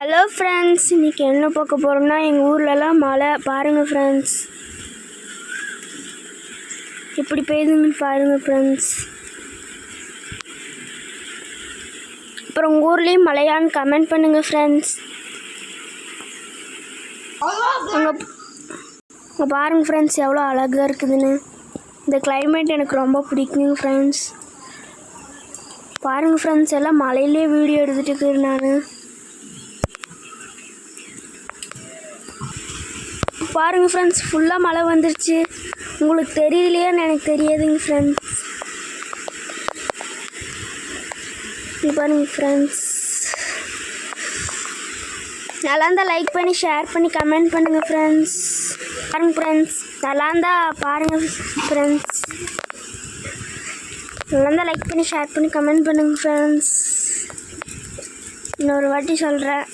Hello friends, இன்றைக்கி என்ன பார்க்க போகிறோம்னா எங்கள் ஊர்லலாம் மழை பாருங்கள் ஃப்ரெண்ட்ஸ். எப்படி பெய்யுதுன்னு பாருங்கள் ஃப்ரெண்ட்ஸ். அப்புறம் உங்கள் ஊர்லேயும் மழையான்னு கமெண்ட் பண்ணுங்கள் ஃப்ரெண்ட்ஸ். அங்கே பாருங்கள் ஃப்ரெண்ட்ஸ் எவ்வளோ அழகாக இருக்குதுன்னு. இந்த கிளைமேட் எனக்கு ரொம்ப பிடிக்குங்க ஃப்ரெண்ட்ஸ். பாருங்கள் ஃப்ரெண்ட்ஸ், எல்லாம் மழையிலே வீடியோ எடுத்துகிட்டு இருக்கிறேன் நான். பாருங்கள் ஃப்ரெண்ட்ஸ், ஃபுல்லாக மழை வந்துருச்சு. உங்களுக்கு தெரியலையான்னு எனக்கு தெரியாதுங்க ஃப்ரெண்ட்ஸ். பாருங்கள் ஃப்ரெண்ட்ஸ், நல்லா இருந்தால் லைக் பண்ணி ஷேர் பண்ணி கமெண்ட் பண்ணுங்கள் ஃப்ரெண்ட்ஸ். பாருங்கள் ஃப்ரெண்ட்ஸ், நல்லா இருந்தால் பாருங்கள் ஃப்ரெண்ட்ஸ். நல்லா இருந்தால் லைக் பண்ணி ஷேர் பண்ணி கமெண்ட் பண்ணுங்கள் ஃப்ரெண்ட்ஸ். இன்னொரு வாட்டி சொல்கிறேன்,